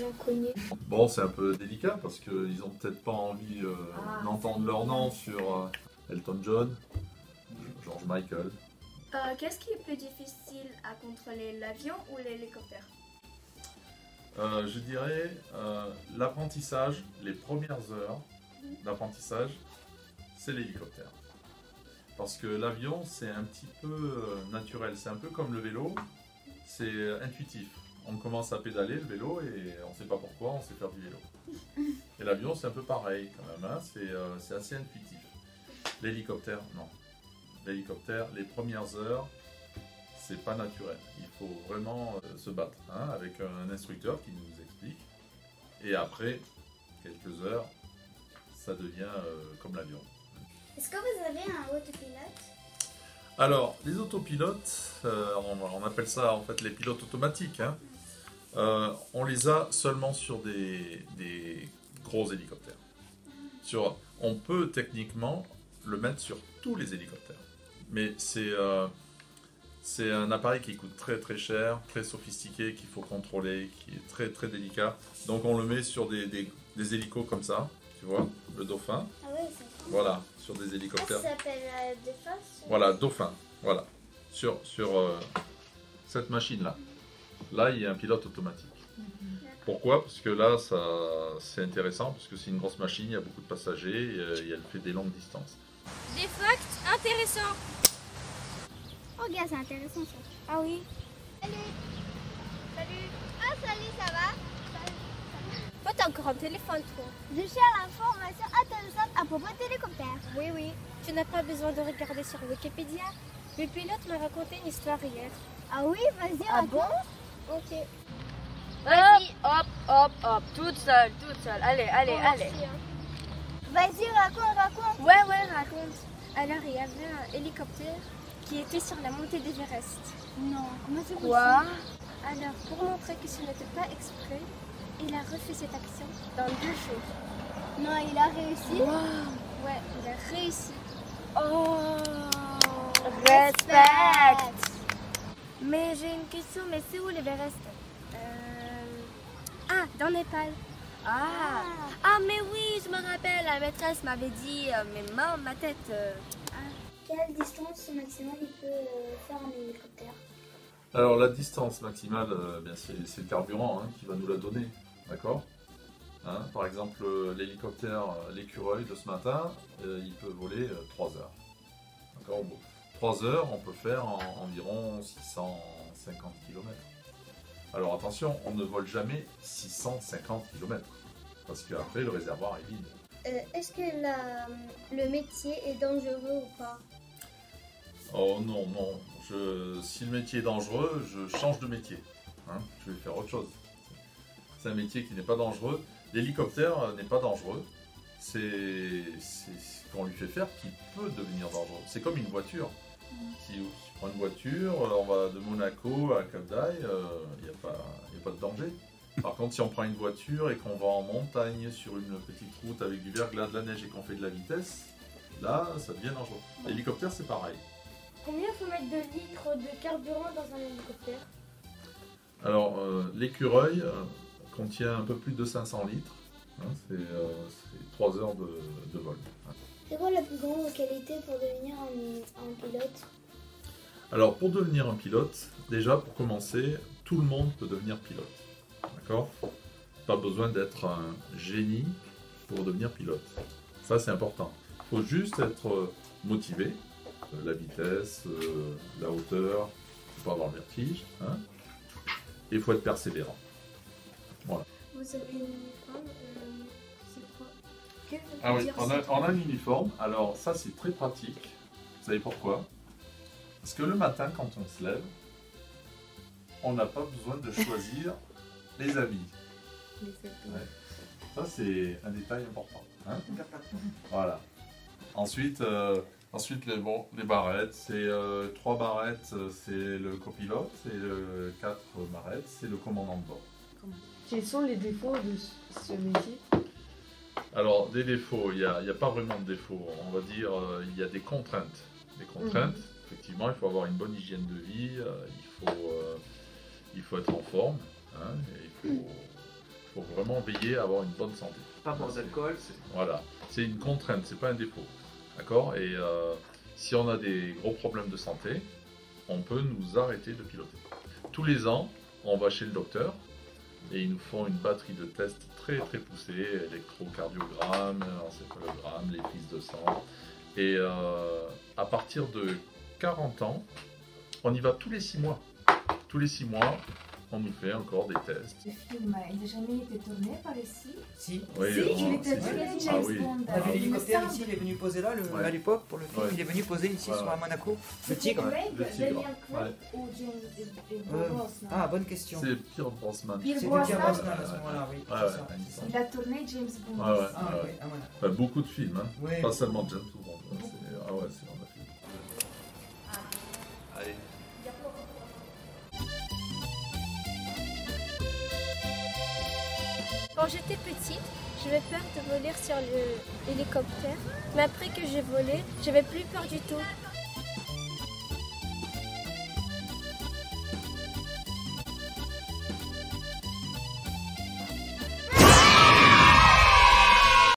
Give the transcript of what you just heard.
gens connus. Bon, c'est un peu délicat parce qu'ils ont peut-être pas envie d'entendre leur nom sur Elton John, George Michael. Qu'est-ce qui est plus difficile à contrôler, l'avion ou l'hélicoptère? Je dirais l'apprentissage, les premières heures d'apprentissage, c'est l'hélicoptère. Parce que l'avion, c'est un petit peu naturel, c'est un peu comme le vélo, c'est intuitif. On commence à pédaler le vélo et on ne sait pas pourquoi, on sait faire du vélo. Et l'avion, c'est un peu pareil quand même, hein, c'est assez intuitif. L'hélicoptère, non. L'hélicoptère, les premières heures, c'est pas naturel. Il faut vraiment se battre avec un instructeur qui nous explique. Et après quelques heures, ça devient comme l'avion. Est-ce que vous avez un autopilote? Alors, les autopilotes, on appelle ça en fait les pilotes automatiques. On les a seulement sur des gros hélicoptères. On peut techniquement le mettre sur tous les hélicoptères. Mais c'est un appareil qui coûte très très cher, très sophistiqué, qu'il faut contrôler, qui est très très délicat. Donc on le met sur des hélicos comme ça, tu vois, le Dauphin. Ah oui, c'est ça. Voilà, sur des hélicoptères. Ça s'appelle Dauphin. Voilà, Dauphin, voilà. Sur cette machine-là. Là, il y a un pilote automatique. Pourquoi? Parce que là, c'est intéressant, parce que c'est une grosse machine, il y a beaucoup de passagers, et elle fait des longues distances. Des facts intéressants. Oh, regarde, c'est intéressant ça. Ah oui. Salut. Salut. Ah, salut, ça va? Toi, t'as encore un téléphone, toi. Je cherche l'information intéressante à propos de l'hélicoptère. Oui, oui. Tu n'as pas besoin de regarder sur Wikipédia. Le pilote m'a raconté une histoire hier. Ah oui, vas-y, Ah raconte. bon? Ok. Vas-y, hop, hop, hop, toute seule, toute seule. Allez, allez, Bon, allez. merci, hein. Vas-y, raconte. Ouais, raconte. Alors, il y avait un hélicoptère qui était sur la montée d'Everest. Non, comment c'est possible? Quoi? Alors, pour montrer que ce n'était pas exprès, il a refait cette action dans 2 jours. Non, il a réussi. Ouais, il a réussi. Oh, respect. Mais j'ai une question, mais c'est où l'Everest? Ah, dans Népal. Ah, mais oui, je me rappelle, la maîtresse m'avait dit, mais ma tête. Quelle distance maximale il peut faire un hélicoptère? Alors la distance maximale, c'est le carburant qui va nous la donner, d'accord? Par exemple, l'hélicoptère, l'écureuil de ce matin, il peut voler 3 heures. D'accord? 3 heures, on peut faire environ 650 km. Alors attention, on ne vole jamais 650 km, parce qu'après le réservoir est vide. Est-ce que le métier est dangereux ou pas? Oh non, non. Si le métier est dangereux, je change de métier. Je vais faire autre chose. C'est un métier qui n'est pas dangereux. L'hélicoptère n'est pas dangereux. C'est ce qu'on lui fait faire qui peut devenir dangereux. C'est comme une voiture. Si on prend une voiture, on va de Monaco à Cap d'Aille, il n'y a pas de danger. Par contre, si on prend une voiture et qu'on va en montagne sur une petite route avec du verglas, de la neige et qu'on fait de la vitesse, là, ça devient dangereux. L'hélicoptère, c'est pareil. Combien faut mettre de litres de carburant dans un hélicoptère? Alors, l'écureuil contient un peu plus de 500 litres. C'est 3 heures de vol. C'est quoi la plus grande qualité pour devenir un pilote? Alors, pour devenir un pilote, déjà, pour commencer, tout le monde peut devenir pilote. D'accord? Pas besoin d'être un génie pour devenir pilote. Ça, c'est important. Il faut juste être motivé. La vitesse, la hauteur, il faut avoir le vertige. Et il faut être persévérant. Voilà. Vous avez une uniforme, c'est quoi? Ah oui, on a un uniforme. Alors ça, c'est très pratique. Vous savez pourquoi? Parce que le matin, quand on se lève, on n'a pas besoin de choisir les habits. Ouais. Ça, c'est un détail important. Voilà. Ensuite, les barrettes, c'est 3 barrettes, c'est le copilote, et 4 barrettes, c'est le commandant de bord. Quels sont les défauts de ce métier? Alors, des défauts, il n'y a pas vraiment de défauts. On va dire, il y a des contraintes. Effectivement, il faut avoir une bonne hygiène de vie, il faut être en forme, et il faut vraiment veiller à avoir une bonne santé. Pas boire d'alcool. Voilà, c'est une contrainte, c'est pas un défaut. D'accord? Et si on a des gros problèmes de santé, on peut nous arrêter de piloter. Tous les ans, on va chez le docteur et ils nous font une batterie de tests très très poussés, électrocardiogramme, encéphalogramme, les prises de sang. Et à partir de 40 ans, on y va tous les 6 mois. Tous les 6 mois, on nous fait encore des tests. Le film, il n'a jamais été tourné par ici. Si. Oui, Si, vraiment, il était si. tourné Ah James oui. Bond. On a vu Il me l'hélicoptère semble. ici, il est venu poser là Ouais. à l'époque pour le film. Ouais. Il est venu poser ici Ouais, sur ouais. à Monaco. Le C'était tigre. Craig, Le tigre. Daniel Craig Ouais. ou James Brosnan. Ah, bonne question. C'est Pierre Brosnan. Pierre C'était Brosnan. Pierre Brosnan à ce moment-là, oui. Ouais, c'est ouais, ça, il me c'est ça. semble. Il a tourné James Bond. Ouais, ouais. ici. Ah, ok, ah, voilà. Enfin, beaucoup de films, hein. Oui. Pas seulement James Bond. Ah ouais, c'est on a fait. Allez. Quand j'étais petite, j'avais peur de voler sur l'hélicoptère. Mais après que j'ai volé, j'avais plus peur du tout.